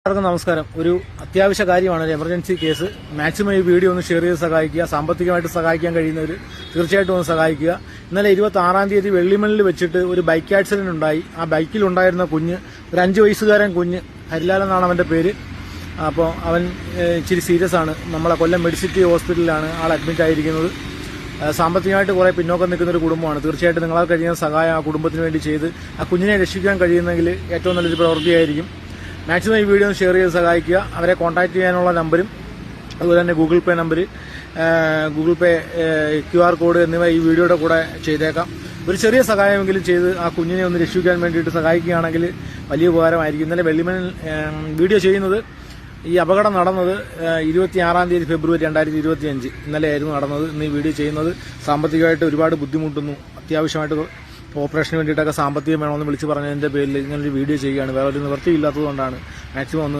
എല്ലാവർക്കും നമസ്കാരം. ഒരു അത്യാവശ്യ കാര്യമാണ്, ഒരു എമർജൻസി കേസ്. മാക്സിമം ഈ വീഡിയോ ഒന്ന് ഷെയർ ചെയ്ത് സഹായിക്കുക. സാമ്പത്തികമായിട്ട് സഹായിക്കാൻ കഴിയുന്നവർ തീർച്ചയായിട്ടും ഒന്ന് സഹായിക്കുക. ഇന്നലെ 26-ാം തീയതി വെള്ളിമണിൽ വെച്ചിട്ട് ഒരു ബൈക്ക് ആക്സിഡന്റ് ഉണ്ടായി. ആ ബൈക്കിലുണ്ടായിരുന്ന കുഞ്ഞ്, ഒരു 5 വയസ്സുകാരൻ കുഞ്ഞ്, ഹരിലാൽ എന്നാണ് അവന്റെ പേര്. അപ്പോൾ അവൻ ഇച്ചിരി സീരിയസ് ആണ്. നമ്മളെ കൊല്ലം മെഡിസിറ്റി ഹോസ്പിറ്റലിലാണ് ആൾ അഡ്മിറ്റ് ആയിരിക്കുന്നത്. സാമ്പത്തികമായിട്ട് കുറെ പിന്നോക്കം നിൽക്കുന്ന ഒരു കുടുംബമാണ്. തീർച്ചയായിട്ടും നിങ്ങളാൽ കഴിയുന്ന സഹായം ആ കുടുംബത്തിന് വേണ്ടി ചെയ്ത് ആ കുഞ്ഞിനെ രക്ഷിക്കാൻ കഴിയുന്നെങ്കിൽ ഏറ്റവും നല്ലൊരു പ്രവൃത്തിയായിരിക്കും. മാക്സിമം ഈ വീഡിയോ ഷെയർ ചെയ്ത് സഹായിക്കുക. അവരെ കോൺടാക്ട് ചെയ്യാനുള്ള നമ്പരും അതുപോലെ തന്നെ ഗൂഗിൾ പേ നമ്പർ, ഗൂഗിൾ പേ QR കോഡ് എന്നിവ ഈ വീഡിയോയുടെ കൂടെ ചെയ്തേക്കാം. ഒരു ചെറിയ സഹായമെങ്കിലും ചെയ്ത് ആ കുഞ്ഞിനെ ഒന്ന് രക്ഷിക്കാൻ വേണ്ടിയിട്ട് സഹായിക്കുകയാണെങ്കിൽ വലിയ ഉപകാരമായിരിക്കും. ഇന്നലെ വെള്ളിമണിൽ വീഡിയോ ചെയ്യുന്നത്, ഈ അപകടം നടന്നത് 26-ാം തീയതി ഫെബ്രുവരി 2025 ഇന്നലെയായിരുന്നു നടന്നത്. ഇന്ന് ഈ വീഡിയോ ചെയ്യുന്നത് സാമ്പത്തികമായിട്ട് ഒരുപാട് ബുദ്ധിമുട്ടുന്നു. അത്യാവശ്യമായിട്ട് ഓപ്പറേഷന് വേണ്ടിയിട്ടൊക്കെ സാമ്പത്തികം വേണമെന്ന് വിളിച്ച് പറഞ്ഞതിന്റെ പേരിൽ ഇങ്ങനൊരു വീഡിയോ ചെയ്യുകയാണ്. വേറെ ഒരു നിവൃത്തിയില്ലാത്തതുകൊണ്ടാണ്. മാക്സിമം ഒന്ന്